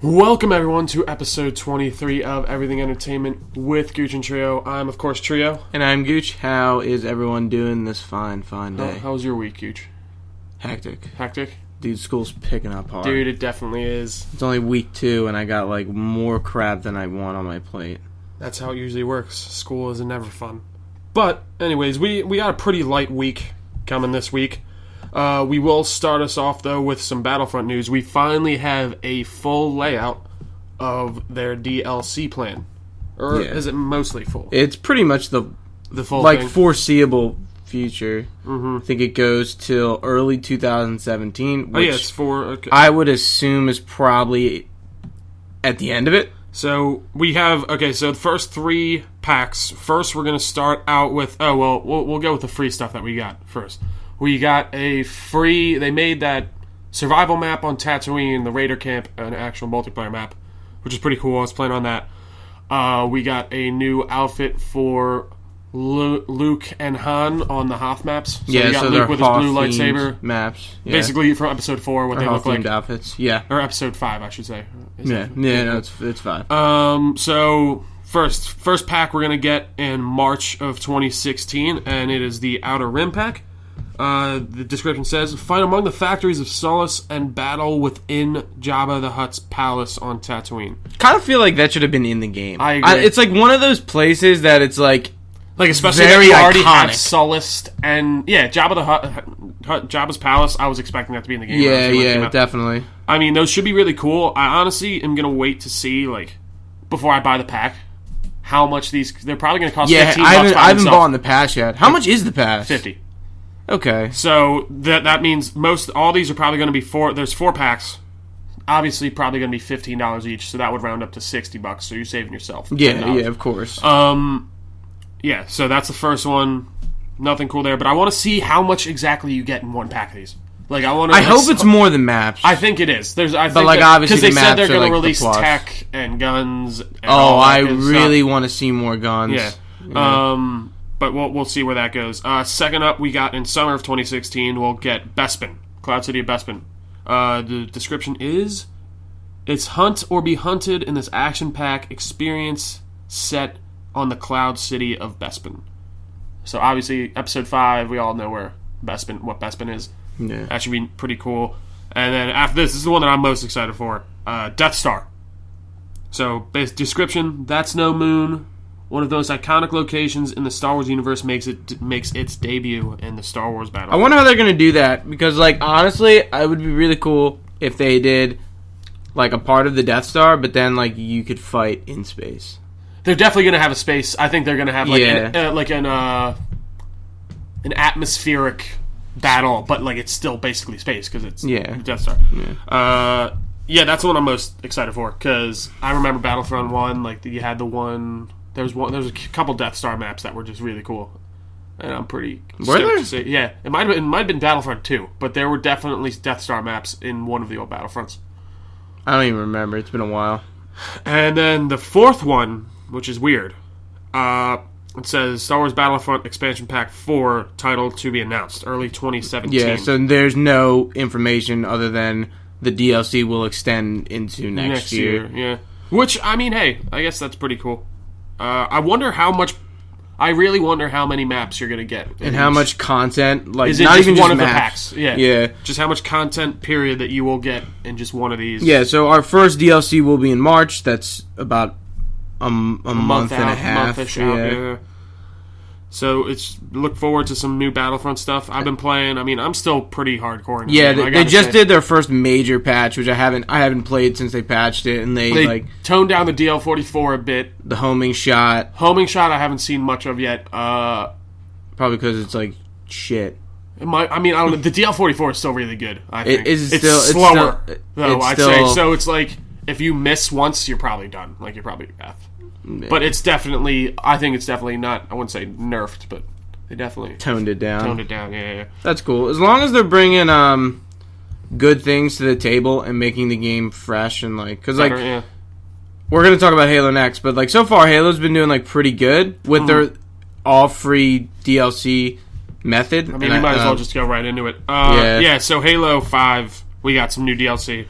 Welcome everyone to episode 23 of Everything Entertainment with Gooch and Trio. I'm of course Trio. And I'm Gooch. How is everyone doing this fine day? How was your week, Gooch? Hectic. Hectic? Dude, school's picking up hard. Dude, it definitely is. It's only week 2 and I got like more crap than I want on my plate. That's how it usually works. School is never fun. But anyways, we got a pretty light week coming this week. We will start us off, though, with some Battlefront news. We finally have a full layout of their DLC plan. Or is it mostly full? It's pretty much the full like thing? Foreseeable future. Mm-hmm. I think it goes till early 2017. Which it's for... Okay. I would assume is probably at the end of it. So we have... Okay, so the first 3 packs. First, we're going to start out with... Oh, well, we'll go with the free stuff that we got first. We got a free... They made that survival map on Tatooine, the Raider camp, an actual multiplayer map, which is pretty cool. I was playing on that. We got a new outfit for Luke and Han on the Hoth maps. So we got Luke with his blue lightsaber. Maps. Yeah. Basically from episode 4, what they look like. Outfits. Yeah. Or episode 5, I should say. No, it's 5. So... First pack we're going to get in March of 2016, and it is the Outer Rim pack. The description says, fight among the factories of Solace and battle within Jabba the Hutt's palace on Tatooine. Kind of feel like that should have been in the game. I agree. It's like one of those places that it's like especially very that you already iconic. have Solace and Jabba the Hutt, Jabba's palace. I was expecting that to be in the game. Yeah, definitely. I mean, those should be really cool. I honestly am gonna wait to see before I buy the pack how much these. They're probably gonna cost. $15 I haven't bought the pass yet. How much is the pass? $50. Okay. So that means all these are probably going to be there's 4 packs. Obviously probably going to be $15 each, so that would round up to $60, so you're saving yourself $10. Yeah, of course. Yeah, so that's the first one. Nothing cool there, but I want to see how much exactly you get in one pack of these. I hope it's more than maps. I think it is. Obviously because they said they're going to release tech and guns. And I really want to see more guns. Yeah. But we'll see where that goes. Second up, we got in summer of 2016, we'll get Bespin, Cloud City of Bespin. The description is, it's hunt or be hunted in this action pack experience set on the Cloud City of Bespin. So obviously, episode 5, we all know what Bespin is. Yeah. That should be pretty cool. And then after this is the one that I'm most excited for, Death Star. So, base description, that's no moon. One of those iconic locations in the Star Wars universe makes its debut in the Star Wars battle. I wonder how they're going to do that, because, honestly, it would be really cool if they did, a part of the Death Star, but then, you could fight in space. They're definitely going to have a space. I think they're going to have, an atmospheric battle, but, it's still basically space, because it's Death Star. Yeah. That's the one I'm most excited for, because I remember Battlefront 1, you had the one... There was a couple Death Star maps that were just really cool, and I'm pretty stoked to see. Yeah, it might have been Battlefront 2, but there were definitely Death Star maps in one of the old Battlefronts. I don't even remember. It's been a while. And then the fourth one, which is weird, it says Star Wars Battlefront Expansion Pack 4, titled to be announced, early 2017. Yeah, so there's no information other than the DLC will extend into next year. Yeah, which I mean, hey, I guess that's pretty cool. I wonder how much. I really wonder how many maps you're gonna get, and how much content. Is it not just even one just of maps. the packs? Yeah. Just how much content period that you will get in just one of these. Yeah. So our first DLC will be in March. That's about a month and a half. Yeah. So look forward to some new Battlefront stuff. I've been playing. I mean, I'm still pretty hardcore. They just did their first major patch, which I haven't played since they patched it, and they toned down the DL-44 a bit. The homing shot, I haven't seen much of yet. Probably because it's shit. I don't know. The DL-44 is still really good. I think it's slower, though. I'd say so. It's if you miss once, you're probably done. You're probably F. But it's definitely, I think it's definitely not, I wouldn't say nerfed, but they definitely toned it down. Yeah. That's cool. As long as they're bringing good things to the table and making the game fresh and because we're going to talk about Halo next, but so far Halo's been doing pretty good with their all free DLC method. I mean, we might as well just go right into it. So Halo 5, we got some new DLC.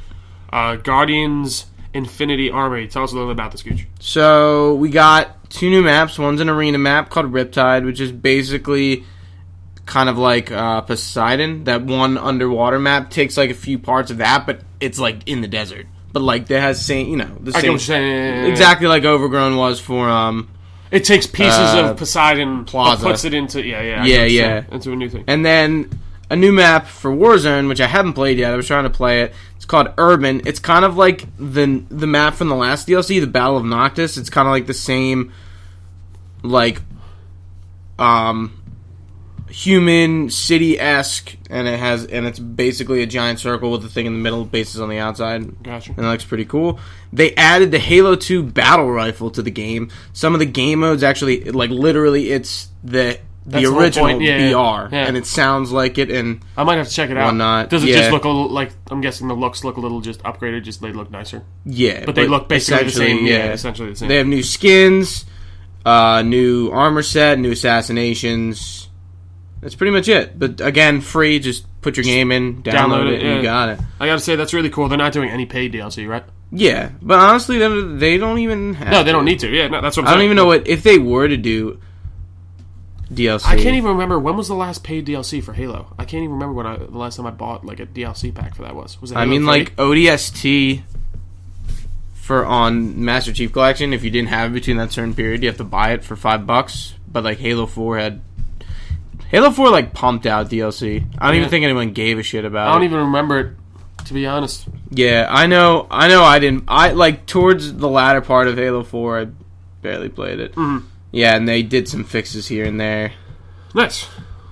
Guardians Infinity Armory. Tell us a little bit about this, Gooch. So we got 2 new maps. One's an arena map called Riptide, which is basically kind of like Poseidon. That one underwater map takes like a few parts of that, but it's like in the desert. But like that has same, the same. I get what you're saying. Exactly like Overgrown was for. It takes pieces of Poseidon, Plaza. puts it into into a new thing. And then a new map for Warzone, which I haven't played yet. I was trying to play it. It's called Urban. It's kind of like the map from the last DLC, the Battle of Noctis. It's kind of like the same, like, human city-esque, and it's basically a giant circle with the thing in the middle, bases on the outside. Gotcha. And it looks pretty cool. They added the Halo 2 battle rifle to the game. Some of the game modes actually, like, literally, it's the original BR, and it sounds like it. And I might have to check it out. Whatnot. Does it just look a little like? I'm guessing the looks look a little just upgraded. Just they look nicer. Yeah, but they look basically the same. Yeah, essentially the same. They have new skins, new armor set, new assassinations. That's pretty much it. But again, free. Just put your game in, download it, and you got it. I gotta say that's really cool. They're not doing any paid DLC, right? Yeah, but honestly, they don't even have No, they don't need to. Yeah, no, that's what I'm saying. I don't even know if they were to do DLC. I can't even remember when was the last paid DLC for Halo. I can't even remember when the last time I bought like a DLC pack for that was. Was it Halo 3? Like ODST on Master Chief Collection. If you didn't have it between that certain period, you have to buy it for $5. But like Halo 4 like pumped out DLC. I don't even think anyone gave a shit about it. I don't even remember it, to be honest. Yeah, I know. I didn't. I like towards the latter part of Halo 4, I barely played it. Mm-hmm. Yeah, and they did some fixes here and there. Nice.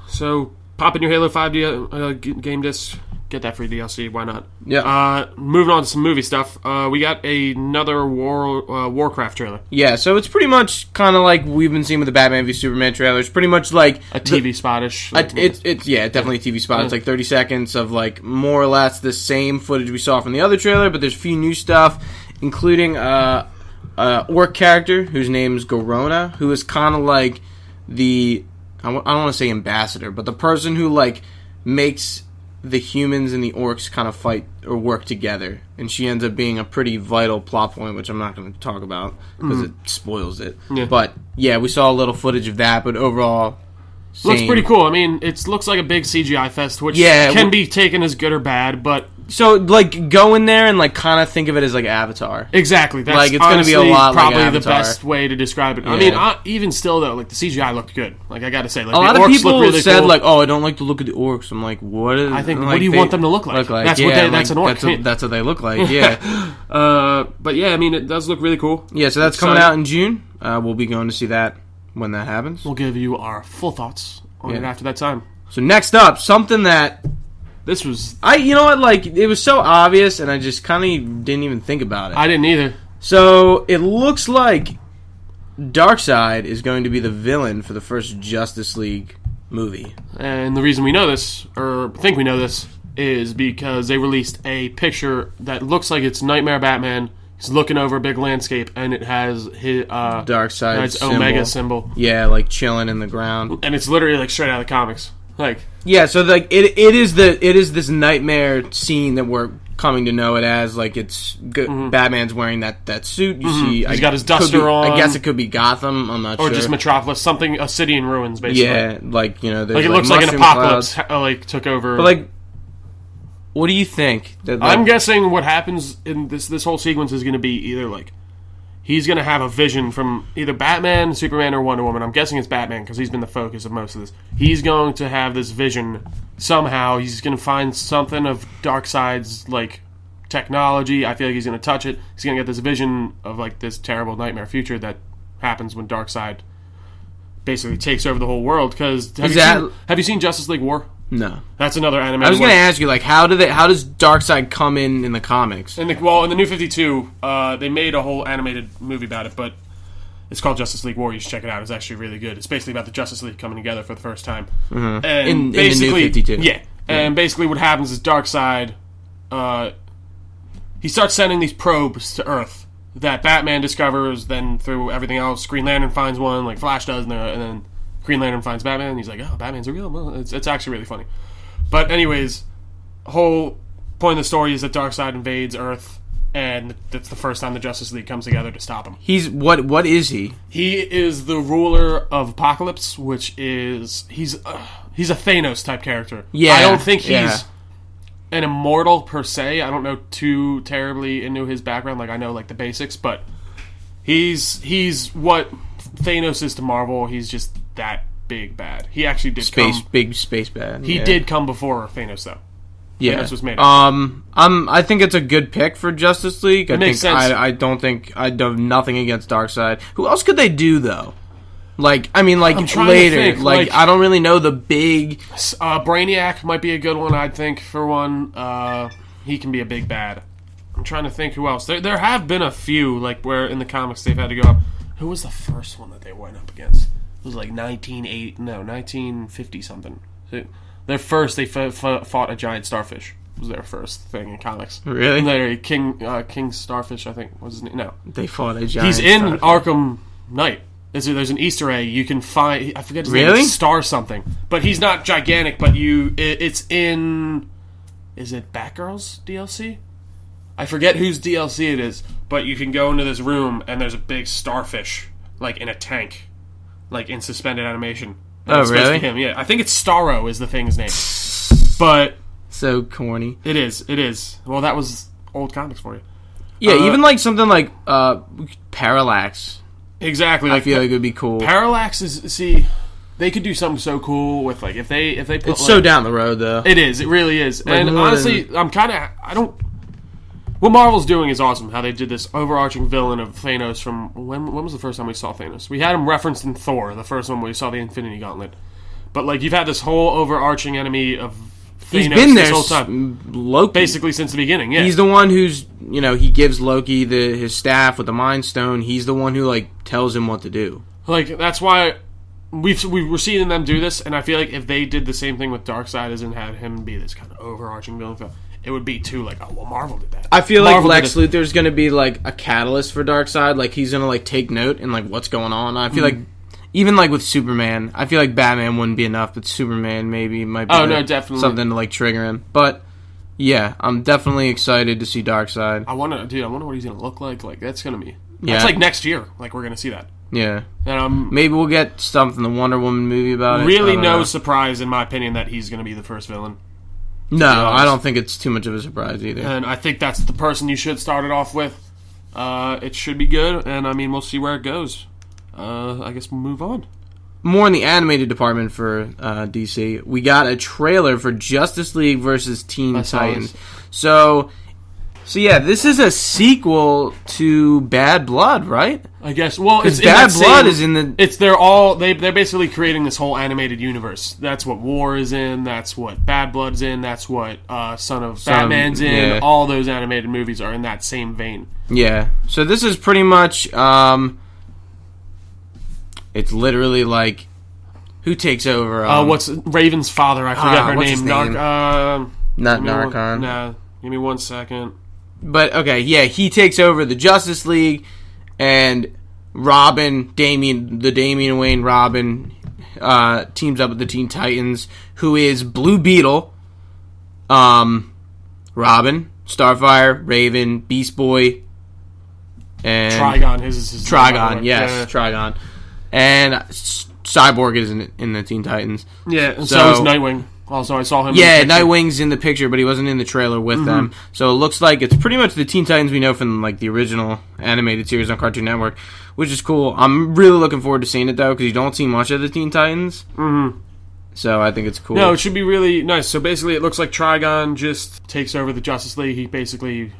So pop in your Halo 5 game disc. Get that free DLC. Why not? Yeah. Moving on to some movie stuff. We got another Warcraft trailer. Yeah, so it's pretty much kind of like we've been seeing with the Batman v Superman trailers. Pretty much like a TV spot-ish. It's definitely a TV spot. Yeah. It's like 30 seconds of like more or less the same footage we saw from the other trailer, but there's a few new stuff, including orc character whose name's Garona, who is kind of like I don't want to say ambassador, but the person who like makes the humans and the orcs kind of fight or work together, and she ends up being a pretty vital plot point, which I'm not going to talk about because it spoils it. Yeah. But yeah, we saw a little footage of that, but overall, looks pretty cool. I mean, it looks like a big CGI fest, which can be taken as good or bad, but so like go in there and like kind of think of it as like Avatar. Exactly. That's like it's going to be a lot probably like the best way to describe it. Yeah. I mean, even still though, like the CGI looked good. Like I got to say, like a lot the of orcs people look really said cool. like, "Oh, I don't like the look of the orcs." I'm like, "What?" I think what do you want them to look like? That's what that's an orc. That's what they look like. Yeah. But yeah, I mean, it does look really cool. Yeah. So that's coming out in June. We'll be going to see that when that happens. We'll give you our full thoughts on it after that time. So next up, something that this was... you know what, like, it was so obvious, and I just kind of didn't even think about it. I didn't either. So, it looks like Darkseid is going to be the villain for the first Justice League movie. And the reason we know this, or think we know this, is because they released a picture that looks like it's Nightmare Batman. He's looking over a big landscape, and it has his Darkseid Omega symbol. Yeah, like chilling in the ground. And it's literally like straight out of the comics. Like yeah, so like it is this nightmare scene that we're coming to know it as. Like it's Batman's wearing that suit. You see, he's got his duster on. I guess it could be Gotham. I'm not sure. Or just Metropolis, a city in ruins, basically. Yeah, like there's like it looks like an apocalypse like took over. But like, what do you think? I'm guessing what happens in this whole sequence is going to be either like he's going to have a vision from either Batman, Superman, or Wonder Woman. I'm guessing it's Batman because he's been the focus of most of this. He's going to have this vision somehow. He's going to find something of Darkseid's like technology. I feel like he's going to touch it. He's going to get this vision of like this terrible nightmare future that happens when Darkseid basically takes over the whole world. Because have you seen Justice League War? No. That's another animated I was going to ask you, like, how does Darkseid come in the comics? In the New 52, they made a whole animated movie about it, but it's called Justice League War. You should check it out. It's actually really good. It's basically about the Justice League coming together for the first time. Mm-hmm. And in the New 52. Yeah. And basically what happens is Darkseid, he starts sending these probes to Earth that Batman discovers, then through everything else, Green Lantern finds one, like Flash does, and then Green Lantern finds Batman, and he's like, oh, Batman's a real... Well, it's actually really funny. But anyways, whole point of the story is that Darkseid invades Earth, and it's the first time the Justice League comes together to stop him. He's what is he? He is the ruler of Apocalypse, which is he's a Thanos type character. Yeah, I don't think he's an immortal per se. I don't know too terribly into his background. Like I know like the basics, but he's what Thanos is to Marvel. He's just that big bad. He actually did big space bad. He did come before Thanos though. Yeah, Thanos was made. I think it's a good pick for Justice League. Makes sense. I don't think I do nothing against Darkseid. Who else could they do though? Like I mean, like later. Think, like I don't really know the big. Brainiac might be a good one. I'd think for one. He can be a big bad. I'm trying to think who else. There have been a few like where in the comics they've had to go up. Who was the first one that they went up against? It was like 1950 something. Their first, they fought a giant starfish. Was their first thing in comics. Really? And King Starfish, I think was his name. No, they fought a giant. He's in starfish. Arkham Knight. There's an Easter egg you can find. I forget his name. Star something. But he's not gigantic. But it's in. Is it Batgirl's DLC? I forget whose DLC it is. But you can go into this room and there's a big starfish, like in a tank, like in suspended animation. Oh, really? Him. Yeah, I think it's Starro is the thing's name. But so corny. It is. Well, that was old comics for you. Yeah, even like something like Parallax. Exactly. I feel like it would be cool. Parallax is they could do something so cool with like if they put. It's so down the road though. It is. It really is. Like, and honestly, What Marvel's doing is awesome. How they did this overarching villain of Thanos from when was the first time we saw Thanos? We had him referenced in Thor, the first one we saw the Infinity Gauntlet. But like you've had this whole overarching enemy of Thanos He's been there this whole time, Loki, basically since the beginning. Yeah, he's the one who's he gives Loki his staff with the Mind Stone. He's the one who like tells him what to do. Like that's why we're seeing them do this, and I feel like if they did the same thing with Darkseid and had him be this kind of overarching villain, it would be too like, oh well, Marvel did that. I feel Marvel like Lex Luthor's going to be like a catalyst for Darkseid. Like he's going to like take note and like what's going on. I feel like even like with Superman, I feel like Batman wouldn't be enough, but Superman maybe might be definitely something to like trigger him. But yeah, I'm definitely excited to see Darkseid. I wonder what he's going to look like. Like that's going to be that's like next year. Like we're going to see that. Yeah, and maybe we'll get stuff in the Wonder Woman movie about it. Really, no surprise in my opinion that he's going to be the first villain. No, I don't think it's too much of a surprise either. And I think that's the person you should start it off with. It should be good, and I mean, we'll see where it goes. I guess we'll move on. More in the animated department for DC. We got a trailer for Justice League versus Teen Titans. So yeah, this is a sequel to Bad Blood, right? I guess. Well, it's Bad Blood is in the. They're basically creating this whole animated universe. That's what War is in. That's what Bad Blood's in. That's what Son of Batman's in. Yeah. All those animated movies are in that same vein. Yeah. So this is pretty much. It's literally like, who takes over? What's Raven's father? I forget her name. Not Narcon. Nah, give me 1 second. But, okay, yeah, he takes over the Justice League, and Robin, Damian Wayne Robin, teams up with the Teen Titans, who is Blue Beetle, Robin, Starfire, Raven, Beast Boy, and... Trigon, his Trigon, yes, yeah. Trigon. And Cyborg is in the Teen Titans. Yeah, and so is Nightwing. Also, I saw him. Yeah, Nightwing's in the picture, but he wasn't in the trailer with them. So it looks like it's pretty much the Teen Titans we know from like the original animated series on Cartoon Network, which is cool. I'm really looking forward to seeing it though, because you don't see much of the Teen Titans. So I think it's cool. No, it should be really nice. So basically, it looks like Trigon just takes over the Justice League. He basically,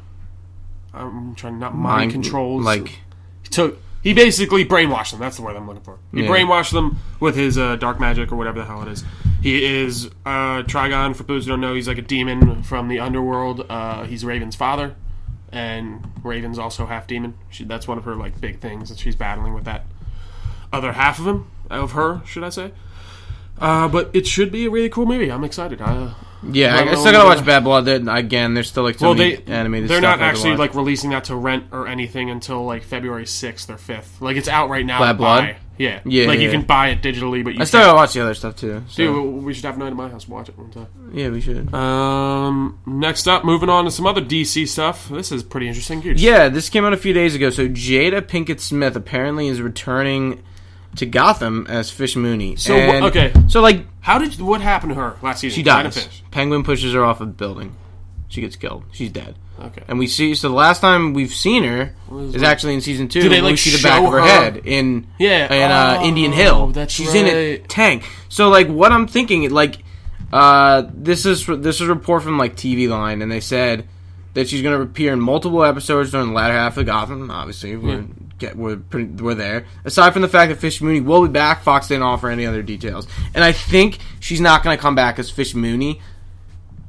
I'm trying not mind controls. He basically brainwashed them. That's the word I'm looking for. He brainwashed them with his dark magic or whatever the hell it is. He is Trigon. For those who don't know, he's like a demon from the underworld. He's Raven's father, and Raven's also half demon. That's one of her like big things that she's battling with that other half of her, should I say? But it should be a really cool movie. I'm excited. Yeah, I still gotta watch Bad Blood. There's still like so many animated they're stuff not actually like releasing that to rent or anything until like February 6th or 5th. Like it's out right now. Bad Blood? Yeah. Like you can buy it digitally, but you I still gotta watch the other stuff too. So. Dude, we should have a night at my house and watch it one time. Yeah, we should. Next up, moving on to some other DC stuff. This is pretty interesting. Yeah, this came out a few days ago. So Jada Pinkett Smith apparently is returning to Gotham as Fish Mooney. So okay, so like, what happened to her last season? She dies. Penguin pushes her off a building. She gets killed. She's dead. Okay. And we see. So the last time we've seen her is actually in season 2. Do they like we see the back of her head in Indian Hill. That's She's in a tank. So like, what I'm thinking, like, this is a report from like TV Line, and they said that she's going to appear in multiple episodes during the latter half of Gotham. Obviously, we're there. Aside from the fact that Fish Mooney will be back, Fox didn't offer any other details. And I think she's not going to come back as Fish Mooney.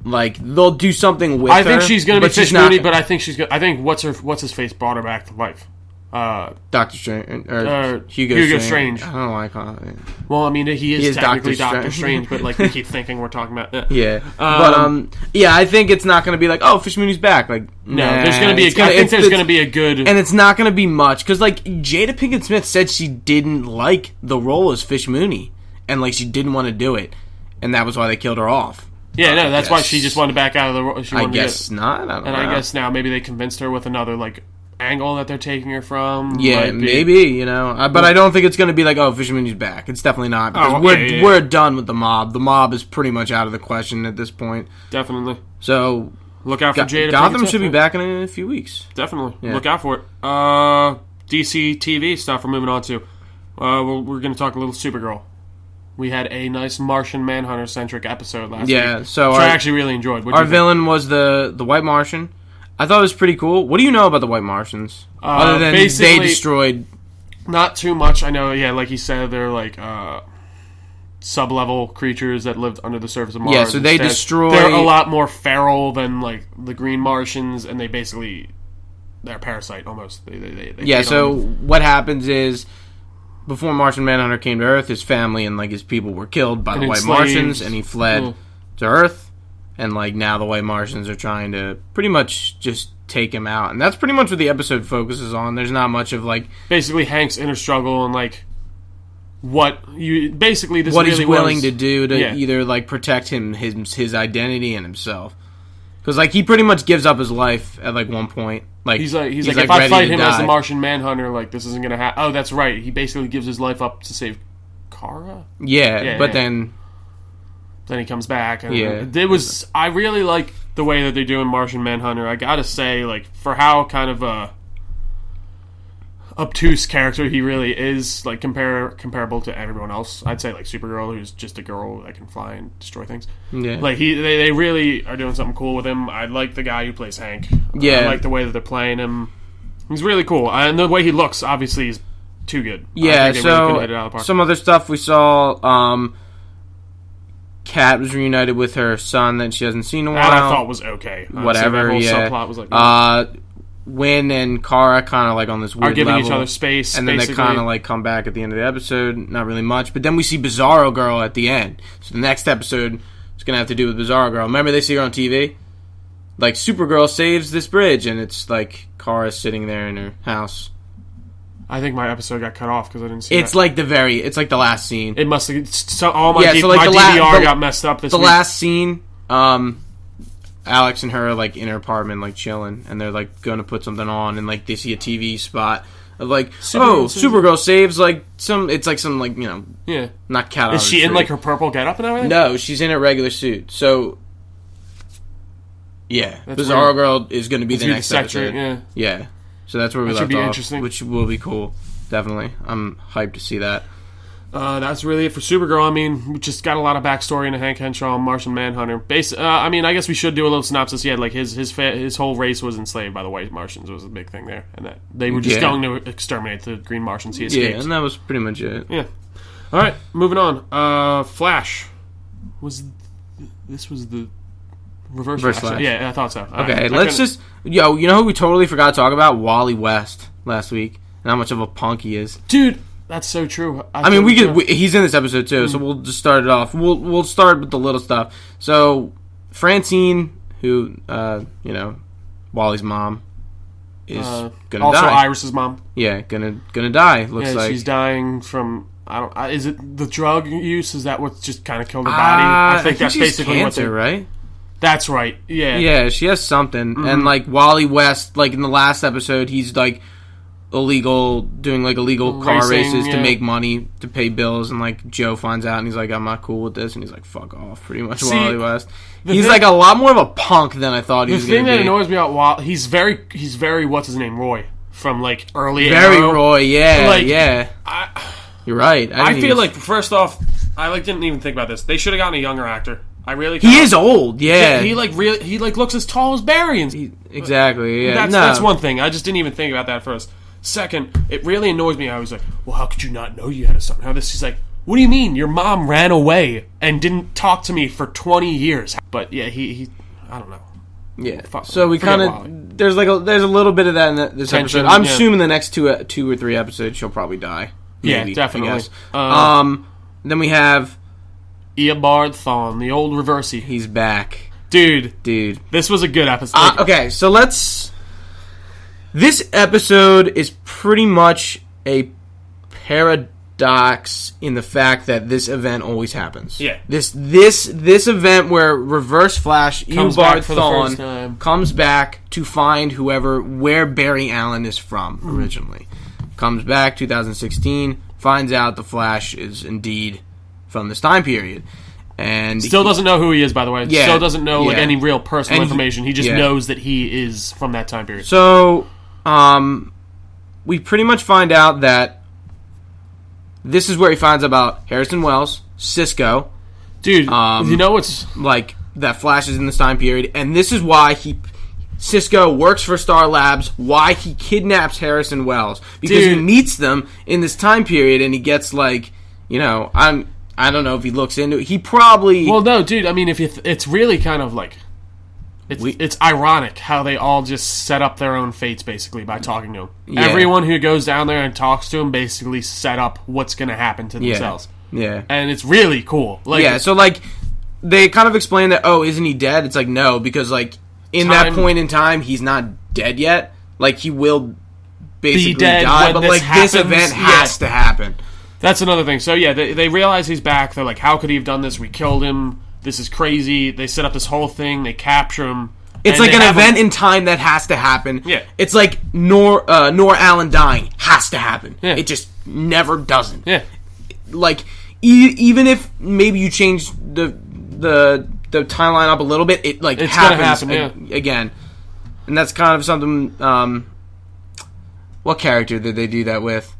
Like, they'll do something with her. I think she's going to be Fish Mooney, but I think she's going. I think what's his face brought her back to life. Doctor Strange or Hugo Strange. I don't know why I call it. Well, I mean, he is technically Doctor Strange, but like we keep thinking we're talking about. Yeah, I think it's not going to be like, oh, Fish Mooney's back. Like, no, there's going to be. I think there's going to be a good, and it's not going to be much because like Jada Pinkett Smith said she didn't like the role as Fish Mooney, and like she didn't want to do it, and that was why they killed her off. Yeah, no, that's why she just wanted to back out of the role. I guess not. I don't know. I guess now maybe they convinced her with another like angle that they're taking her from. Yeah, maybe, but I don't think it's going to be like, oh, Fish Mooney's back. It's definitely not because we're done with the mob. The mob is pretty much out of the question at this point. Definitely. So look out for Jada. Gotham should be back in a few weeks. Definitely. Yeah. Look out for it. DC TV stuff we're moving on to. We're going to talk a little Supergirl. We had a nice Martian Manhunter centric episode last week. Yeah, so I actually really enjoyed. Our villain was the White Martian. I thought it was pretty cool. What do you know about the White Martians? Other than they destroyed... Not too much. I know, like you said, they're like sub-level creatures that lived under the surface of Mars. Yeah, so they destroy... They're a lot more feral than like the Green Martians, and they're a parasite almost. They so what happens is... Before Martian Manhunter came to Earth, his family and like his people were killed by the White Martians, and he fled to Earth. And like now, the White Martians are trying to pretty much just take him out, and that's pretty much what the episode focuses on. There's not much of like basically Hank's inner struggle and like what he's willing to do to either like protect his identity and himself. Because like he pretty much gives up his life at like one point. Like he's like if I fight him as the Martian Manhunter, like this isn't gonna happen. Oh, that's right. He basically gives his life up to save Kara. But then he comes back. And I really like the way that they're doing Martian Manhunter. I gotta say, like for how kind of a obtuse character he really is, like comparable to everyone else. I'd say like Supergirl, who's just a girl that can fly and destroy things. Yeah, like they really are doing something cool with him. I like the guy who plays Hank. Yeah, I like the way that they're playing him. He's really cool, and the way he looks, obviously, is too good. Yeah, so really some other stuff we saw. Kat was reunited with her son that she hasn't seen in a while. That I thought was okay. Whatever. That whole subplot was like. Wynn and Kara kind of like on this weird giving level, each other space, and then they kind of like come back at the end of the episode. Not really much, but then we see Bizarro Girl at the end. So the next episode is gonna have to do with Bizarro Girl. Remember they see her on TV? Like Supergirl saves this bridge, and it's like Kara sitting there in her house. I think my episode got cut off because I didn't see. It's like it's like the last scene. It must have. So all my DVR got messed up this week. The last scene. Alex and her are like in her apartment, like chilling, and they're like going to put something on, and like they see a TV spot of like, Supergirl saves like some. It's like some like not cat. Is she in like her purple getup and everything? No, she's in a regular suit. So Bizarro Girl is going to be the next episode. Yeah. So that's where we left off, which will be cool. Definitely, I'm hyped to see that. That's really it for Supergirl. I mean, we just got a lot of backstory into Hank Henshaw and Martian Manhunter. I mean, I guess we should do a little synopsis. Yeah, like his whole race was enslaved by the White Martians was a big thing there, and that they were just going to exterminate the Green Martians. He escaped. Yeah, and that was pretty much it. Yeah. All right, moving on. Flash was the reverse Flash. Yeah, I thought so. Okay, let's just you know who we totally forgot to talk about? Wally West last week, and how much of a punk he is, dude. That's so true. I mean, he's in this episode too, so we'll just start it off. We'll start with the little stuff. So Francine, who Wally's mom, is gonna also die. Iris's mom. Yeah, gonna die. Looks like she's dying from. Is it the drug use? Is that what's just kind of killed her body? I think that's basically cancer, right? That's right. Yeah. Yeah, she has something, and like Wally West, like in the last episode, he's like doing like illegal car races to make money to pay bills, and like Joe finds out and he's like, I'm not cool with this, and he's like, fuck off, pretty much. Wally West, he's like a lot more of a punk than I thought he was going to be. The thing that annoys me about Wally, he's very what's his name, Roy, from like early very Arrow. Roy, yeah. You're right. I feel like, first off, I didn't even think about this. They should have gotten a younger actor. He is old, yeah. He looks as tall as Barry. Exactly, yeah. That's one thing. I just didn't even think about that first. Second, it really annoys me. I was like, well, how could you not know you had a son? He's like, what do you mean? Your mom ran away and didn't talk to me for 20 years. But yeah, he I don't know. Yeah. So we kind of there's a little bit of that in this episode. I'm assuming the next two or three episodes she'll probably die. Maybe, yeah, definitely. Then we have Eobard Thawne, the old Reversey. He's back. Dude. This was a good episode. Okay, so this episode is pretty much a paradox in the fact that this event always happens. Yeah. This event where Reverse Flash, Eobard Thawne, comes back to find where Barry Allen is from originally. Comes back, 2016, finds out the Flash is indeed from this time period. And still doesn't know who he is, by the way. Yeah, still doesn't know any real personal information. He just knows that he is from that time period. So, we pretty much find out that this is where he finds out about Harrison Wells, Cisco. Dude, you know what's... Like, that Flash is in this time period, and this is why Cisco works for Star Labs, why he kidnaps Harrison Wells. Because he meets them in this time period, and he gets, like, I don't know if he looks into it. He probably... Well, no, dude, I mean, it's really kind of like... It's ironic how they all just set up their own fates, basically, by talking to him. Yeah. Everyone who goes down there and talks to him basically set up what's going to happen to themselves. Yeah. And it's really cool. So, they kind of explain that, isn't he dead? It's like, no, because, in that point in time, he's not dead yet. He will basically die, but, this event has to happen. That's another thing. So, yeah, they realize he's back. They're like, how could he have done this? We killed him. This is crazy. They set up this whole thing. They capture him. It's like an event in time that has to happen. Yeah. It's like Nor Allen dying has to happen. Yeah. It just never doesn't. Yeah. Even if maybe you change the timeline up a little bit, it's happens gonna happen, again. And that's kind of something... what character did they do that with?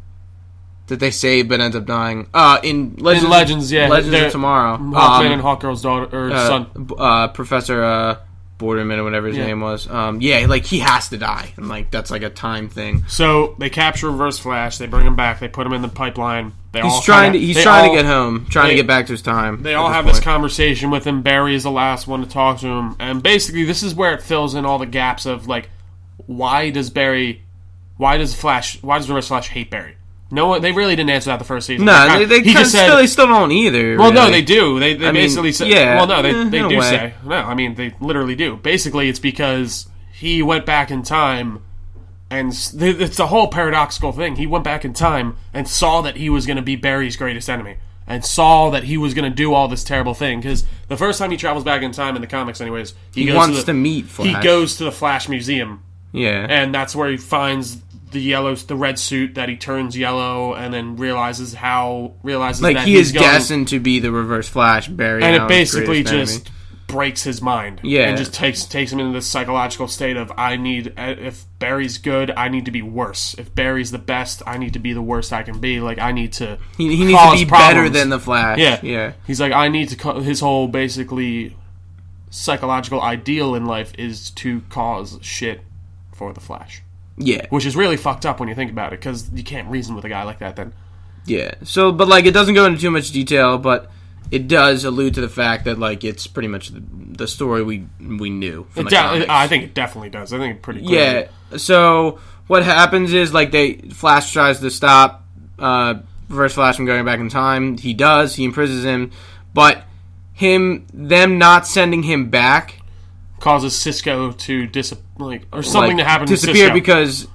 That they save but ends up dying. In Legends, Legends of Tomorrow. Hawkman and Hawkgirl's daughter or son. Professor Borderman or whatever his name was. He has to die, and that's a time thing. So they capture Reverse Flash. They bring him back. They put him in the pipeline. He's trying to get home, trying to get back to his time. They all have this conversation with him. Barry is the last one to talk to him, and basically this is where it fills in all the gaps of why does Reverse Flash hate Barry? No, they really didn't answer that the first season. No, they still don't either. Well, really. No, they do. They basically say... Yeah. Well, no, they do say... No, I mean, they literally do. Basically, it's because he went back in time, and it's a whole paradoxical thing. He went back in time and saw that he was going to be Barry's greatest enemy, and saw that he was going to do all this terrible thing. Because the first time he travels back in time, in the comics anyways... He wants to meet Flash. He goes to the Flash Museum. Yeah. And that's where he finds... the red suit that he turns yellow, and then realizes that he is destined to be the Reverse Flash, Barry, and it basically just breaks his mind, and just takes him into this psychological state of if Barry's good, I need to be worse. If Barry's the best, I need to be the worst I can be. I need to he needs to be better than the Flash. Yeah. He's like, I need to. His whole basically psychological ideal in life is to cause shit for the Flash. Yeah. Which is really fucked up when you think about it, because you can't reason with a guy like that then. Yeah. So, but, it doesn't go into too much detail, but it does allude to the fact that, it's pretty much the story we knew from the comics. I think it definitely does. I think it's pretty clear. Yeah. So, what happens is, Flash tries to stop Reverse Flash from going back in time. He does. He imprisons him. But them not sending him back causes Cisco to or something to happen to disappear Cisco.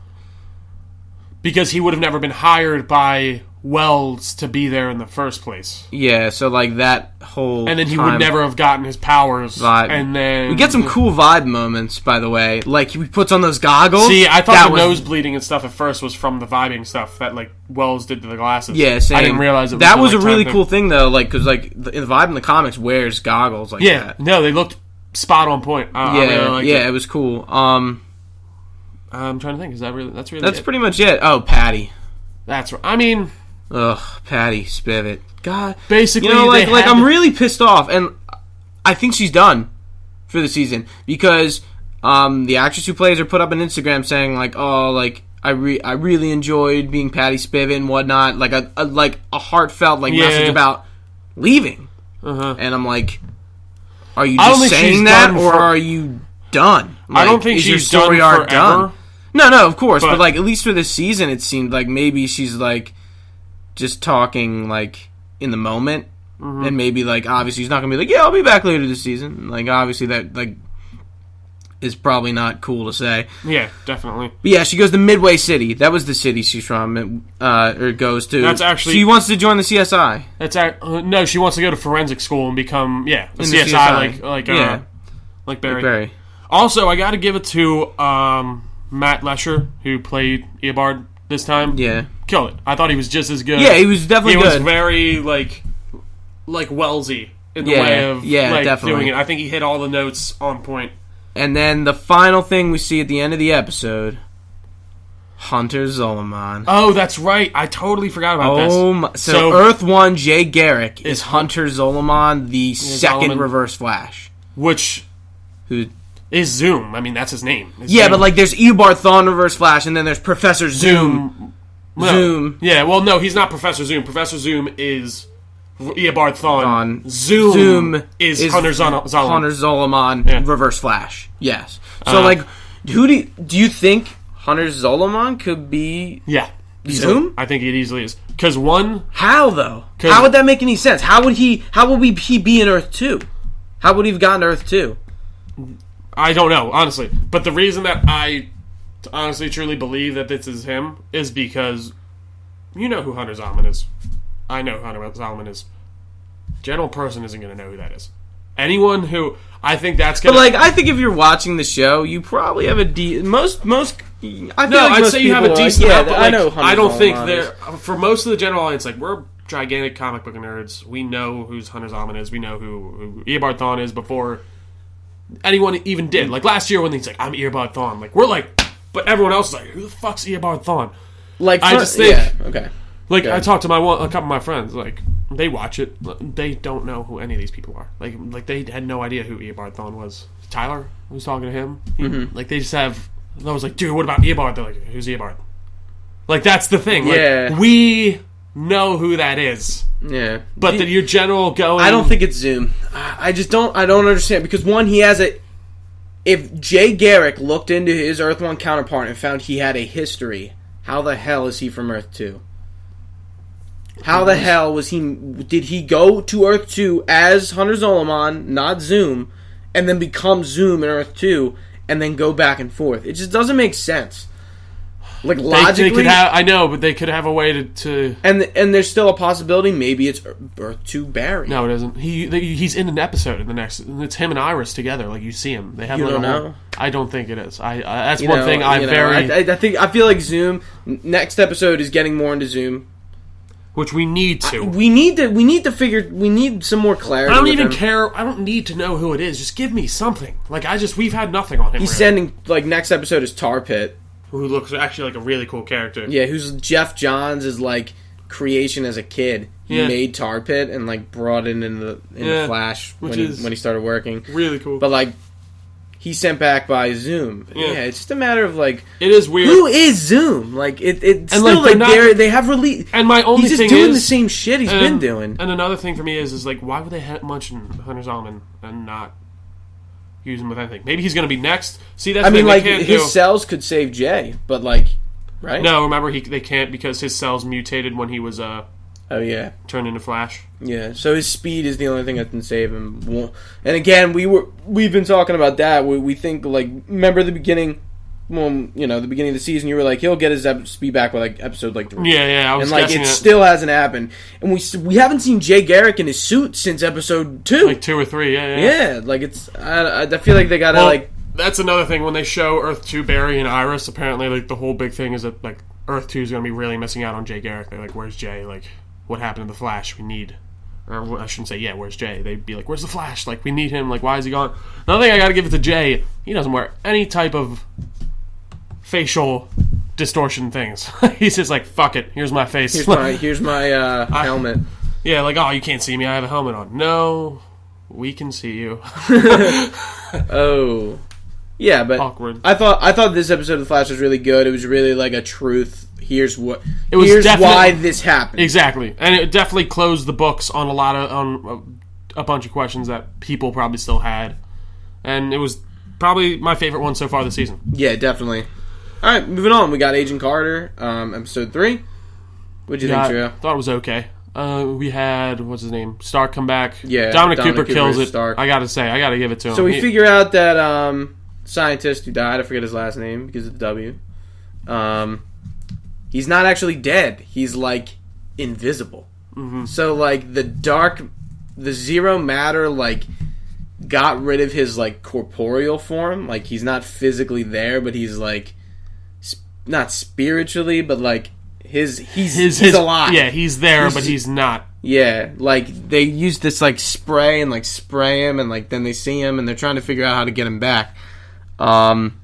Because he would have never been hired by Wells to be there in the first place. Yeah, so like that whole and then he would never have gotten his powers. Vibe. And then we get some cool vibe moments, by the way. Like he puts on those goggles. See, I thought the nose bleeding and stuff at first was from the vibing stuff that like Wells did to the glasses. Yeah, same. I didn't realize it was that was a really cool thing though. Like because like the vibe in the comics wears goggles like that. No, they looked spot on point. It was cool. I'm trying to think. Is that really? That's pretty much it. Oh, Patty. That's right. I mean. Ugh, Patty Spivot. God. Basically, I'm really pissed off, and I think she's done for the season because the actress who plays her put up an Instagram saying like, "Oh, like I really enjoyed being Patty Spivot and whatnot." Like a heartfelt message about leaving, and I'm like, "Are you just saying that, or are you done?" Like, I don't think she's done forever. Done? No, of course, but like at least for this season, it seemed like maybe she's like. Just talking like in the moment, and maybe like obviously he's not gonna be like, yeah, I'll be back later this season. Like obviously that like is probably not cool to say. Yeah, definitely. But yeah, she goes to Midway City. That was the city she's from, or goes to. That's actually she wants to join the CSI. No, she wants to go to forensic school and become a CSI like Barry. Also, I got to give it to Matt Lesher who played Eobard this time. Yeah. Killed it. I thought he was just as good. Yeah, he was definitely good. He was very, like Wellsy in the way of definitely doing it. I think he hit all the notes on point. And then the final thing we see at the end of the episode, Hunter Zolomon. Oh, that's right. I totally forgot about this. So Earth 1 Jay Garrick is Hunter Zolomon, the second Reverse Flash. Who is Zoom. I mean, that's his name. Zoom. But like there's Eobard Thawne Reverse Flash, and then there's Professor Zoom. Zoom. Yeah, well, no, he's not Professor Zoom. Professor Zoom is Eobard Thawne. Zoom is Hunter Zolomon. Hunter Zolomon, Reverse Flash. Yes. So, who do you think Hunter Zolomon could be? Yeah. Zoom? I think it easily is. Because how though? How would that make any sense? How would he be in Earth 2? How would he have gotten to Earth 2? I don't know, honestly. But the reason that I honestly truly believe that this is him is because you know who Hunter Zolomon is. I know who Hunter Zolomon is. General person isn't going to know who that is. Anyone who I think that's going to... But I think if you're watching the show, you probably have a most I'd say you have a decent amount, but I know Hunter I don't Zolomon think there for most of the general audience, like we're gigantic comic book nerds. We know who Hunter Zolomon is. We know who Eobard Thawne is before anyone even did. Like last year when he's like, I'm Eobard Thawne. Like we're like, but everyone else is like, who the fuck's Eobard Thawne? Like I just think, okay. Like I talked to a couple of my friends, like they watch it, they don't know who any of these people are. Like they had no idea who Eobard Thawne was. Tyler was talking to him. Like they just have. I was like, dude, what about Eobard? They're like, who's Eobard? Like that's the thing. Like, we know who that is. Yeah, but your general going. I don't think it's Zoom. I just don't. I don't understand because one, he has a. If Jay Garrick looked into his Earth 1 counterpart and found he had a history, how the hell is he from Earth 2? How the hell was he? Did he go to Earth 2 as Hunter Zolomon, not Zoom, and then become Zoom in Earth 2, and then go back and forth? It just doesn't make sense. Like logically, they could have, I know, but they could have a way to. And there's still a possibility. Maybe it's Earth 2 Barry. No, it isn't. He's in an episode in the next. It's him and Iris together. Like you see him. They have. You don't know. I don't think it is. That's one thing I feel like Zoom next episode is getting more into Zoom. Which we need to. We need some more clarity. I don't even care. I don't need to know who it is. Just give me something. Like we've had nothing on him. He's sending next episode is Tar Pit, who looks actually like a really cool character. Yeah, who's Jeff Johns' creation as a kid. He made Tar Pit and brought it in the Flash when he started working. Really cool. But he's sent back by Zoom. Yeah, it's just a matter of it is weird. Who is Zoom? It's and still they have released. And my only he's thing just doing is the same shit he's been doing. And another thing for me is why would they mention Hunter Zolomon and not use him with anything? Maybe he's going to be next. See, that's his cells could save Jay, but right? No, remember they can't because his cells mutated when he was Oh, yeah. Turned into Flash. Yeah, so his speed is the only thing that can save him. And again, we've been talking about that. We think, like, remember the beginning, well, you know, the beginning of the season, you were like, he'll get his speed back with, like, episode, like, 3. Yeah, I was and, like, it still hasn't happened. And we haven't seen Jay Garrick in his suit since episode 2. Like 2 or 3, yeah. Yeah, like, it's, I feel like they gotta, like... That's another thing, when they show Earth 2, Barry and Iris, apparently, like, the whole big thing is that, like, Earth 2 is going to be really missing out on Jay Garrick. They're like, where's Jay? Like, what happened to the Flash? We need... Or I shouldn't say, yeah, where's Jay? They'd be like, where's the Flash? Like, we need him. Like, why is he gone? Another thing I gotta give it to Jay, he doesn't wear any type of facial distortion things. He's just like, fuck it, here's my face. Here's my helmet. Yeah, like, oh, you can't see me, I have a helmet on. No, we can see you. Oh. Yeah, but awkward. I thought this episode of The Flash was really good. It was really like a truth. Here's why this happened. Exactly, and it definitely closed the books on a bunch of questions that people probably still had, and it was probably my favorite one so far this season. Yeah, definitely. All right, moving on. We got Agent Carter, episode 3. What'd you think, Trio? Thought it was okay. We had, what's his name? Stark come back. Yeah, Dominic Cooper kills it. Stark. I gotta say, I gotta give it to him. So we figure out that scientist who died, I forget his last name because of the W. He's not actually dead. He's like invisible. Mm-hmm. So like the zero matter like got rid of his like corporeal form. Like he's not physically there, but he's like not spiritually, but like he's alive. Yeah, he's there, but he's not. Yeah, like they use this like spray and like spray him, and like then they see him and they're trying to figure out how to get him back. And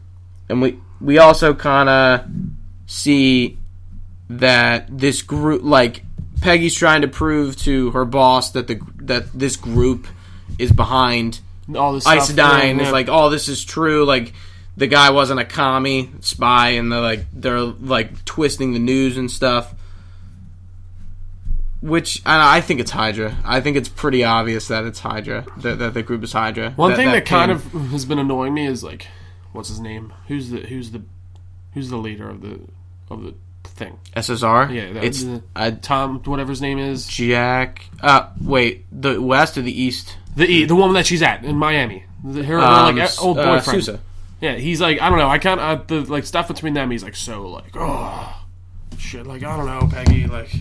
we also kind of see that this group, like Peggy's trying to prove to her boss that this group is behind all this Isodyne. Is like, oh, this is true. Like the guy wasn't a commie spy, and they're twisting the news and stuff. Which I think it's Hydra. I think it's pretty obvious that it's Hydra. That the group is Hydra. One thing that kind of has been annoying me is like, what's his name? Who's the leader of the thing? SSR. Yeah, it's Tom, whatever his name is. Jack. Wait, the west or the east? The one that she's at in Miami. Her old boyfriend. Sousa. Yeah, he's like, I don't know. I can't the like stuff between them. He's like so like, oh shit. Like I don't know, Peggy. Like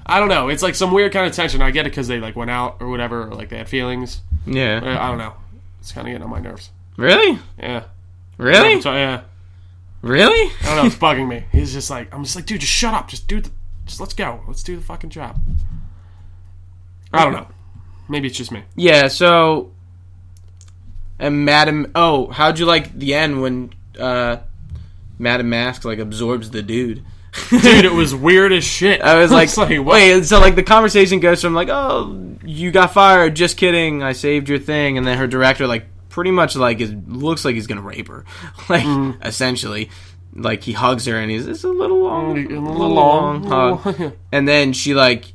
I don't know. It's like some weird kind of tension. I get it because they like went out or whatever, or like they had feelings. Yeah. But I don't know. It's kind of getting on my nerves. Really? Yeah. Really? So, yeah. Really? I don't know. It's bugging me. He's just like, I'm just like, dude, just shut up. Just let's go. Let's do the fucking job. I don't know. Maybe it's just me. Yeah. So, and Madam. Oh, how'd you like the end when Madam Mask like absorbs the dude? Dude, it was weird as shit. I was like, what? Wait, so like the conversation goes from like, oh, you got fired, just kidding, I saved your thing, and then her director like pretty much like looks like he's gonna rape her, like essentially, like he hugs her and it's a little long hug, and then she's like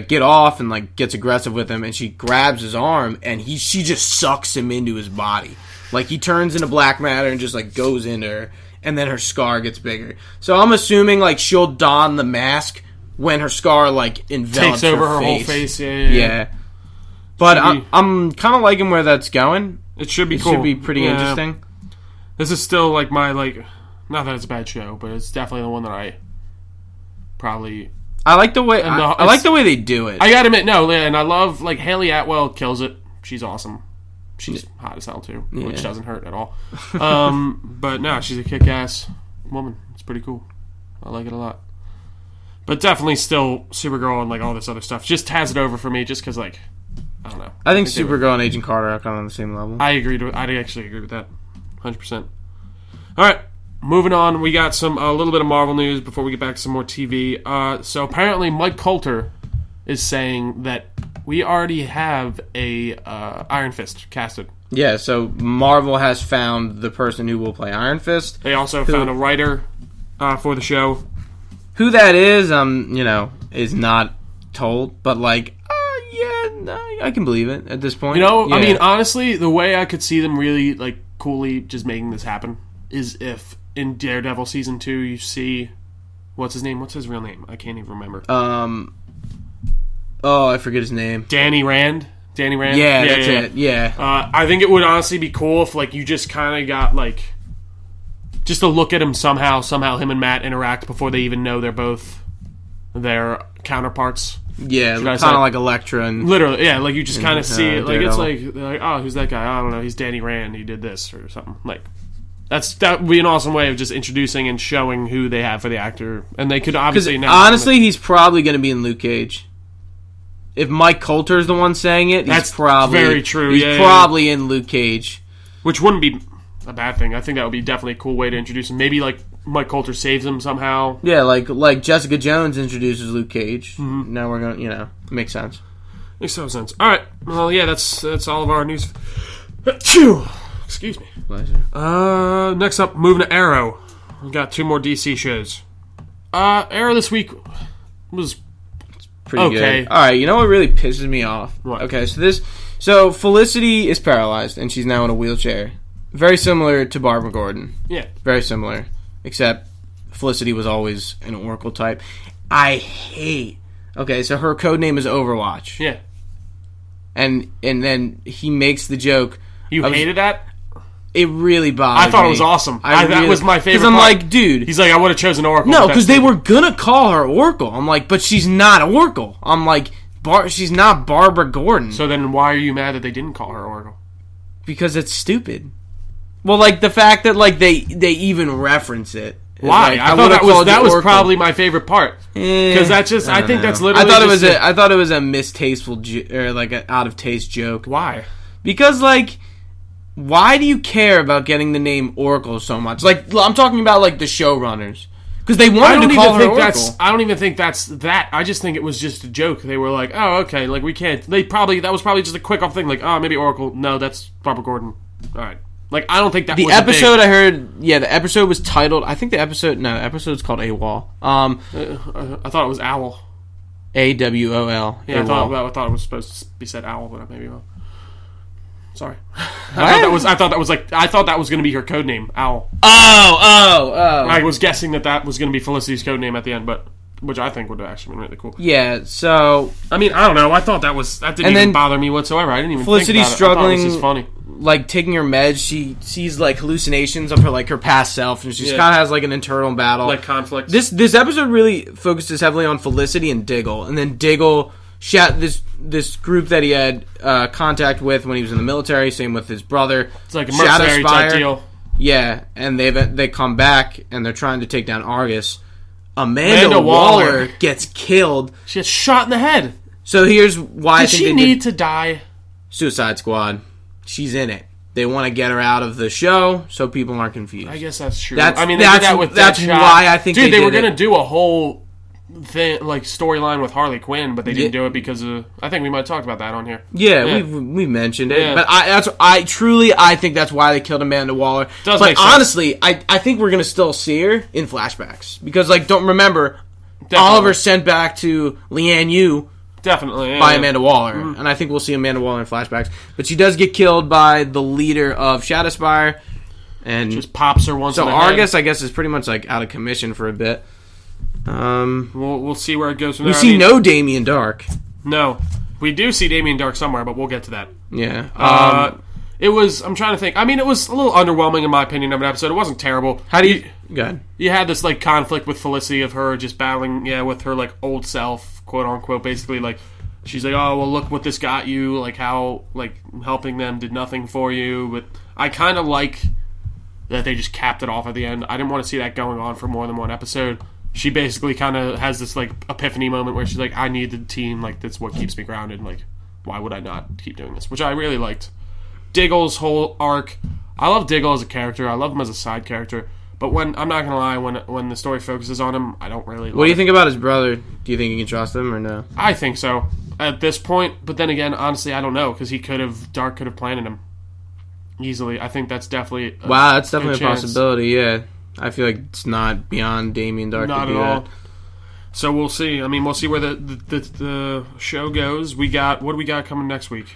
get off and like gets aggressive with him, and she grabs his arm and she just sucks him into his body, like he turns into black matter and just like goes into her. And then her scar gets bigger. So I'm assuming like she'll don the mask when her scar like envelops takes over her face. whole face. Yeah. But I'm kind of liking where that's going. It should be cool. It should be pretty interesting. This is still like my like, not that it's a bad show, but it's definitely the one that I probably. I like the way I like the way they do it. I gotta admit, no, and I love like Haley Atwell kills it. She's awesome. She's hot as hell too, which doesn't hurt at all. But no, she's a kick-ass woman. It's pretty cool. I like it a lot. But definitely still Supergirl and like all this other stuff just has it over for me just because like, I don't know. I think Supergirl and Agent Carter are kind of on the same level. I actually agree with that. 100%. Alright, moving on. We got a little bit of Marvel news before we get back to some more TV. So apparently Mike Coulter is saying that we already have a Iron Fist casted. Yeah, so Marvel has found the person who will play Iron Fist. They also found a writer for the show. Who that is, is not told, but like, I can believe it at this point. I mean, honestly, the way I could see them really like coolly just making this happen is if in Daredevil season 2 you see What's his name? What's his real name? I can't even remember. I forget his name. Danny Rand. Danny Rand? Yeah, that's it. Yeah. I think it would honestly be cool if, like, you just kind of got, like, just to look at him somehow him and Matt interact before they even know they're both their counterparts. Yeah, kind of like Elektra and... Literally, yeah, like, you just kind of see it. Like, it's like, they're like, oh, who's that guy? I don't know, he's Danny Rand, he did this, or something. Like, that would be an awesome way of just introducing and showing who they have for the actor. And they could obviously... honestly, he's probably going to be in Luke Cage. If Mike Coulter is the one saying it, that's probably... very true, He's probably in Luke Cage. Which wouldn't be a bad thing. I think that would be definitely a cool way to introduce him. Maybe, like, Mike Coulter saves him somehow. Yeah, like Jessica Jones introduces Luke Cage. Mm-hmm. Now we're going to, makes sense. Makes so sense. All right. Well, yeah, that's all of our news. Excuse me. Pleasure. Next up, moving to Arrow. We got 2 more DC shows. Arrow this week was pretty good. All right, you know what really pisses me off? What? Okay, so Felicity is paralyzed and she's now in a wheelchair. Very similar to Barbara Gordon. Yeah. Very similar, except Felicity was always an Oracle type. I hate. Okay, so her code name is Overwatch. Yeah. And then he makes the joke. You hated that? It really bothered me. I thought it was awesome. That was my favorite. Because I'm like, dude. He's like, I would have chosen Oracle. No, because they were gonna call her Oracle. I'm like, but she's not Oracle. I'm like, she's not Barbara Gordon. So then, why are you mad that they didn't call her Oracle? Because it's stupid. Well, like the fact that like they even reference it. Why? Like, I thought that was probably my favorite part. Because I think that's literally. I thought it was a mistasteful or like an out of taste joke. Why? Because like. Why do you care about getting the name Oracle so much? Like, I'm talking about, like, the showrunners. Because they wanted to call her Oracle. I don't even think that's that. I just think it was just a joke. They were like, oh, okay, like, we can't... That was probably just a quick off thing. Like, oh, maybe Oracle. No, that's Barbara Gordon. All right. Like, I don't think that was the episode I heard... Yeah, the episode was titled... I think the episode's called AWOL. I thought it was Owl. AWOL. Yeah, I thought it was supposed to be said Owl, but maybe wrong. Sorry. I thought that was going to be her code name, Owl. Oh. I was guessing that was going to be Felicity's code name at the end, but which I think would have actually been really cool. Yeah. So I mean, I don't know. I thought that didn't even bother me whatsoever. I didn't even Felicity's think about struggling. It. I thought it was just funny. Like taking her meds, she sees like hallucinations of her past self, and she kind of has like an internal battle, like conflict. This episode really focuses heavily on Felicity and Diggle, and then Diggle. This group that he had contact with when he was in the military, same with his brother. It's like a mercenary type deal. Yeah, and they come back and they're trying to take down Argus. Amanda Waller gets killed. She gets shot in the head. So here's why I think she need to die? Suicide Squad. She's in it. They want to get her out of the show so people aren't confused. I guess that's true. That's Deadshot. why I think they were going to do a whole thing, like storyline with Harley Quinn, but they didn't do it because of. I think we might have talked about that on here. Yeah. we've mentioned it, but I truly think that's why they killed Amanda Waller. But honestly, I think we're gonna still see her in flashbacks because don't remember, Oliver sent back to Leanne Yu. Definitely by Amanda Waller, and I think we'll see Amanda Waller in flashbacks. But she does get killed by the leader of Shadowspire, and just pops her once. So Argus, I guess, is pretty much like out of commission for a bit. We'll see where it goes from there. We see no Damien Dark. No, we do see Damien Dark somewhere, but we'll get to that. Yeah. It was. I'm trying to think. I mean, it was a little underwhelming in my opinion of an episode. It wasn't terrible. How do you? Go ahead. You had this like conflict with Felicity of her just battling, with her like old self, quote unquote. Basically, like she's like, oh well, look what this got you. Like how like helping them did nothing for you. But I kind of like that they just capped it off at the end. I didn't want to see that going on for more than one episode. She basically kind of has this like epiphany moment where she's like, I need the team, like that's what keeps me grounded, like why would I not keep doing this, which I really liked. Diggle's whole arc, I love Diggle as a character, I love him as a side character, but when I'm not gonna lie, when the story focuses on him, I don't really What do you think about his brother? Do you think you can trust him or no? I think so at this point, but then again, honestly, I don't know, because Dark could have planted him easily. I think that's definitely that's definitely a possibility. Yeah, I feel like it's not beyond Damien Dark. Not at all. So we'll see. I mean, we'll see where the show goes. What do we got coming next week?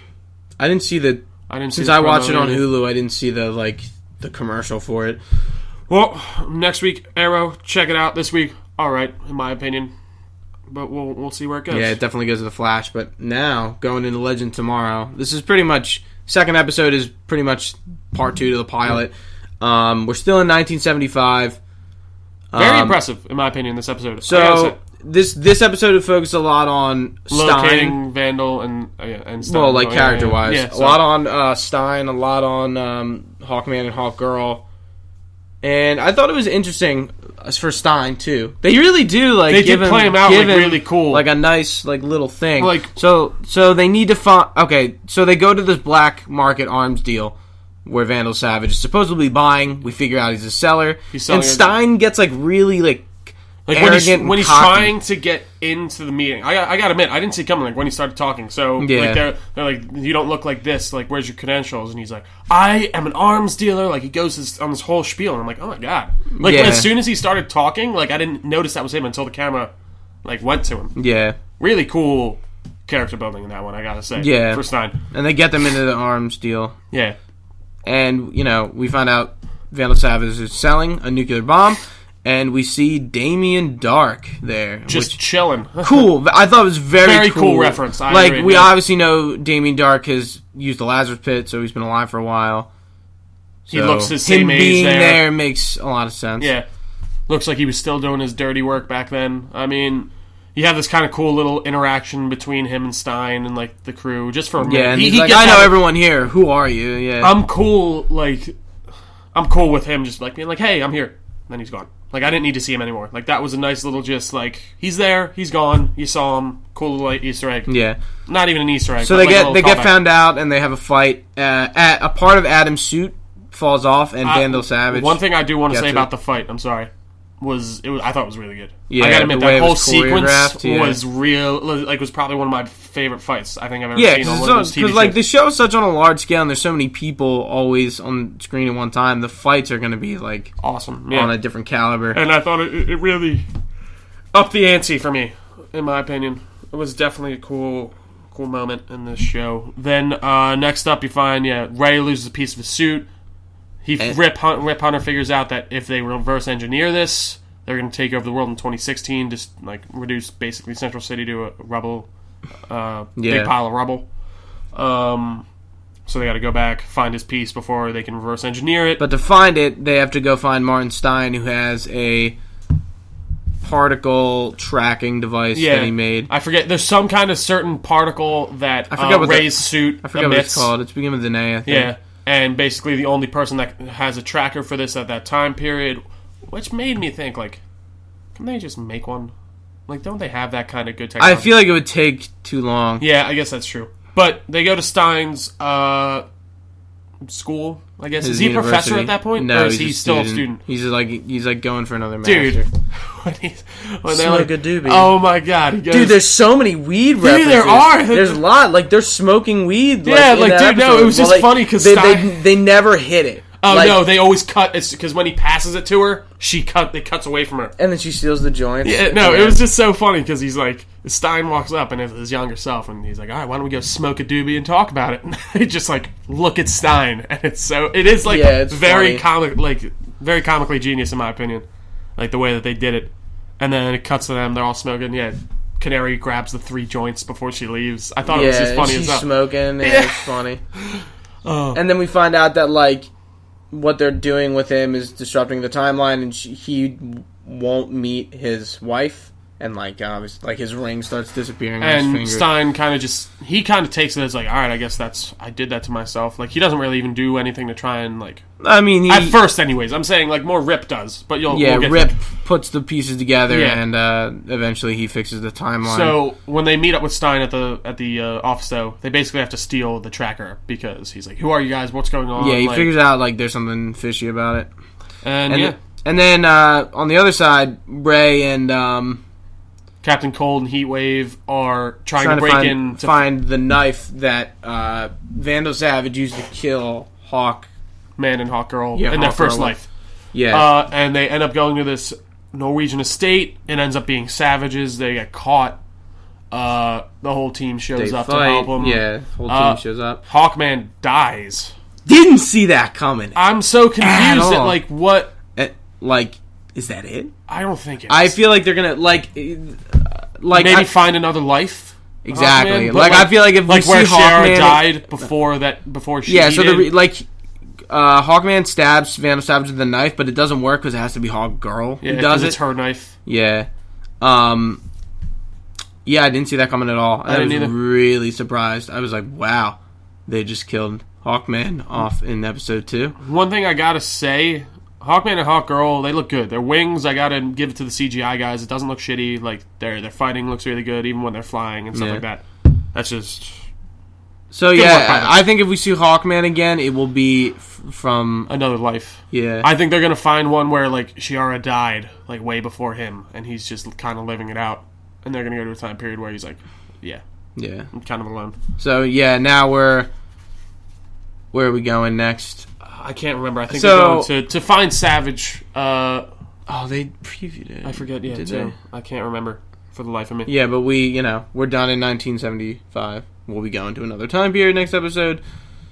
I didn't see the. Since I watched it on Hulu, I didn't see the commercial for it. Well, next week, Arrow. Check it out. This week, all right, in my opinion. But we'll see where it goes. Yeah, it definitely goes to the Flash. But now, going into Legend tomorrow, this is pretty much... Second episode is pretty much part 2 to the pilot. We're still in 1975. Very impressive, in my opinion, this episode. So, this episode would focus a lot on locating Stein. Vandal and Stein. Well, like, character-wise. Yeah, a lot on Stein, a lot on Hawkman and Hawkgirl. And I thought it was interesting for Stein, too. They really do, like, they did play him out, like, really cool. Like, a nice, like, little thing. Like, so they need to find... Okay, so they go to this black market arms deal where Vandal Savage is supposedly buying. We figure out he's a seller. And Stein gets, like, really, like arrogant when he's trying to get into the meeting. I gotta admit, I didn't see it coming, like, when he started talking. So, like, they're like, you don't look like this. Like, where's your credentials? And he's like, I am an arms dealer. Like, he goes on this whole spiel. And I'm like, oh, my God. Like, as soon as he started talking, like, I didn't notice that was him until the camera, like, went to him. Yeah. Really cool character building in that one, I gotta say. Yeah. For Stein. And they get them into the arms deal. Yeah. And, we find out Vandal Savage is selling a nuclear bomb. And we see Damien Dark there. Just chilling. Cool. I thought it was very cool reference. I agree, we obviously know Damien Dark has used the Lazarus Pit, so he's been alive for a while. So he looks the same age being there. there makes a lot of sense. Yeah. Looks like he was still doing his dirty work back then. I mean, you have this kind of cool little interaction between him and Stein and, like, the crew. Just for a minute. Yeah, and he's like, I know everyone here. Who are you? Yeah. I'm cool with him just, like, being like, hey, I'm here. And then he's gone. Like, I didn't need to see him anymore. Like, that was a nice little just, like, he's there, he's gone, you saw him, cool little Easter egg. Yeah. Not even an Easter egg. So they get found out, and they have a fight. A part of Adam's suit falls off, and Vandal Savage... One thing I do want to say about the fight, I'm sorry, I thought it was really good. Yeah, I gotta admit, that whole sequence was real, like, was probably one of my favorite fights I think I've ever seen on one of those TV shows. Because, like, the show is such on a large scale, and there's so many people always on screen at one time, the fights are going to be, like... Awesome, on a different caliber. And I thought it really upped the ante for me, in my opinion. It was definitely a cool moment in this show. Then, next up, you find, Ray loses a piece of his suit. Rip Hunter figures out that if they reverse engineer this, they're going to take over the world in 2016, just, like, reduce basically Central City to a rubble, big pile of rubble. So they got to go back, find his piece before they can reverse engineer it. But to find it, they have to go find Martin Stein, who has a particle tracking device that he made. I forget. There's some kind of certain particle that Ray's suit I forget emits. what it's called. It's beginning with an A, I think. Yeah. And basically the only person that has a tracker for this at that time period, which made me think, like, can they just make one? Like, don't they have that kind of good technology? I feel like it would take too long. Yeah, I guess that's true. But they go to Stein's school, I guess. Is he a professor at that point? No, or is he still a student? He's like going for another master. Dude. when they're like, a doobie. Oh my God. Dude, there's so many weed references. Dude, there are. There's a lot. Like, they're smoking weed. Yeah, like, dude, no, it was just funny because they never hit it. Oh, like, no, they always cut, because when he passes it to her, it cuts away from her. And then she steals the joint. Yeah, no, it was just so funny, because he's like, Stein walks up, and it's his younger self, and he's like, all right, why don't we go smoke a doobie and talk about it? And they just, like, look at Stein, and it is, like, very comically genius, in my opinion, like, the way that they did it. And then it cuts to them, they're all smoking, Canary grabs the 3 joints before she leaves. I thought it was just funny as hell. She's smoking, it's funny. And then we find out that, like, what they're doing with him is disrupting the timeline, and he won't meet his wife, and like his ring starts disappearing on his finger. And Stein kind of takes it as like, all right, I guess I did that to myself. Like, he doesn't really even do anything to try and, like, I mean, at first, anyways. I'm saying, like, more Rip does, but we'll get Rip puts the pieces together, and eventually he fixes the timeline. So when they meet up with Stein at the office, though, they basically have to steal the tracker because he's like, "Who are you guys? What's going on?" Yeah, he figures out like there's something fishy about it, and then on the other side, Ray and Captain Cold and Heatwave are trying to find the knife that Vandal Savage used to kill Hawkman and Hawkgirl in their first life. Yeah. And they end up going to this Norwegian estate. It ends up being savages. They get caught. The whole team shows up to help them. Yeah, the whole team shows up. Hawkman dies. Didn't see that coming. I'm so confused at, like, what... Is that it? I don't think it is. I feel like they're gonna maybe find another life. Exactly. Hawkman, I feel like if we see where Hawkman Shara died before she so did. Hawkman stabs Vandal Savage with the knife, but it doesn't work because it has to be Hawk Girl who does it. It's her knife. Yeah. Yeah, I didn't see that coming at all. I was really surprised. I was like, wow, they just killed Hawkman off in episode 2. One thing I gotta say, Hawkman and Hawkgirl, they look good. Their wings, I gotta give it to the CGI guys. It doesn't look shitty. Like their fighting looks really good, even when they're flying and stuff like that. That's just. So yeah, I think if we see Hawkman again, it will be from another life. Yeah, I think they're gonna find one where like Shiara died like way before him, and he's just kind of living it out. And they're gonna go to a time period where he's like, I'm kind of alone. So yeah, now where are we going next? I can't remember. I think we're going to find Savage. They previewed it. I forget. Yeah, too. I can't remember for the life of me. Yeah, but we're done in 1975. We'll be going to another time period next episode.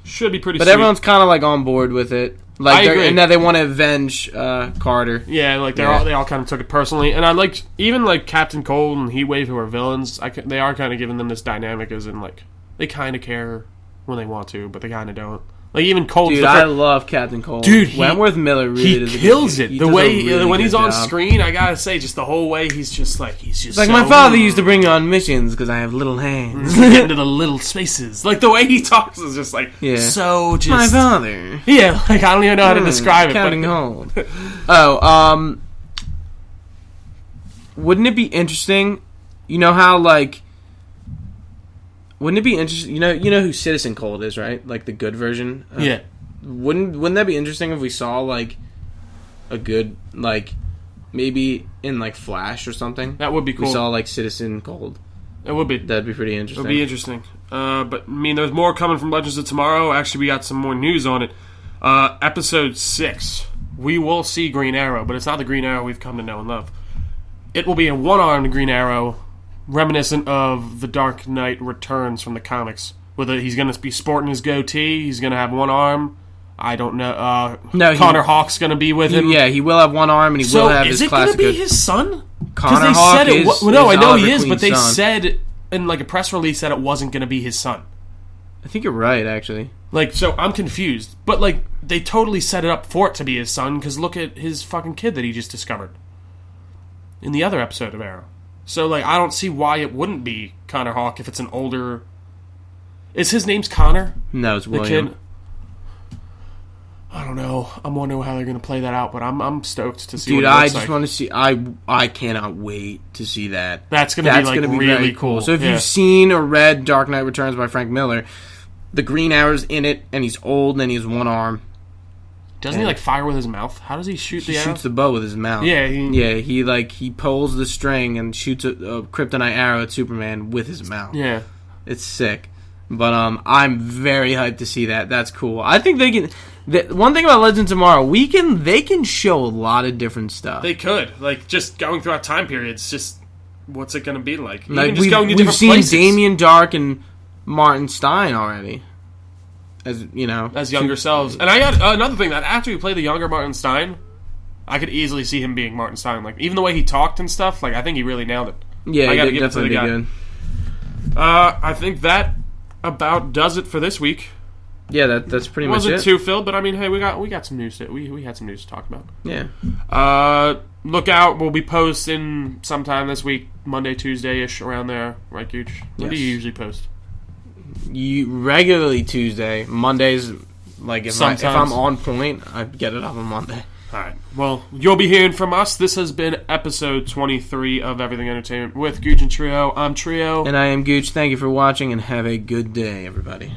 Should be pretty. But sweet. Everyone's kind of like on board with it. Like, I agree. And now they want to avenge Carter. Yeah, like they all kind of took it personally, and I liked even like Captain Cold and Heatwave, who are villains. They are kind of giving them this dynamic, as in like they kind of care when they want to, but they kind of don't. Like even Cold. Dude, I love Captain Cold. Dude, Wentworth Miller really kills it. The way when he's on job. screen, I gotta say, just the whole way he's just like like my father used to bring me on missions because I have little hands. Get into the little spaces. Like the way he talks is just like so. Just my father. Yeah, like I don't even know how to describe Captain it. Cold. Wouldn't it be interesting? You know how like. Wouldn't it be interesting? You know who Citizen Cold is, right? Like the good version. Yeah. Wouldn't that be interesting if we saw like a good like maybe in like Flash or something? That would be cool. We saw like Citizen Cold. It would be. That'd be pretty interesting. It would be interesting. But I mean, there's more coming from Legends of Tomorrow. Actually, we got some more news on it. Episode 6, we will see Green Arrow, but it's not the Green Arrow we've come to know and love. It will be a one-armed Green Arrow. Reminiscent of the Dark Knight Returns from the comics. He's going to be sporting his goatee. He's going to have one arm. I don't know. Connor Hawke's going to be with him. Yeah, he will have one arm, and he will have his classic. Is it going to be his son? Connor Hawke is no, I know Oliver he is, Queen's but they son. said in like a press release that it wasn't going to be his son. I think you're right, actually. Like, so I'm confused. But like, they totally set it up for it to be his son, because look at his fucking kid that he just discovered in the other episode of Arrow. So, like, I don't see why it wouldn't be Connor Hawke if it's an older... Is his name's Connor? No, it's William. The kid? I don't know. I'm wondering how they're going to play that out, but I'm stoked to see what it looks like. Dude, I just want to see... I cannot wait to see that. That's going to be really cool. So if you've seen or read Dark Knight Returns by Frank Miller, the Green Arrow's in it, and he's old, and he has one arm. Doesn't he, like, fire with his mouth? How does he shoot the arrow? He shoots the bow with his mouth. Yeah. He pulls the string and shoots a kryptonite arrow at Superman with his mouth. Yeah. It's sick. But I'm very hyped to see that. That's cool. I think they can... one thing about Legends Tomorrow, they can show a lot of different stuff. They could. Like, just going throughout time periods, just... What's it going to be like? Like we've seen Damien Dark and Martin Stein already. As younger selves. And I got another thing, that after you play the younger Martin Stein, I could easily see him being Martin Stein. Like, even the way he talked and stuff, like, I think he really nailed it. Yeah, I gotta give it to the guy. Good. I think that about does it for this week. Yeah, that's pretty much it. Wasn't too filled, but I mean, hey, we got some news. We had some news to talk about. Yeah. Look out. We'll be posting sometime this week, Monday, Tuesday-ish, around there. Right, Gooch? When do you usually post? Regularly Tuesday. Mondays, like if I'm on point, I get it up on Monday. Alright, well, you'll be hearing from us. This has been episode 23 of Everything Entertainment with Gooch and Trio. I'm Trio. And I am Gooch. Thank you for watching, and have a good day, everybody.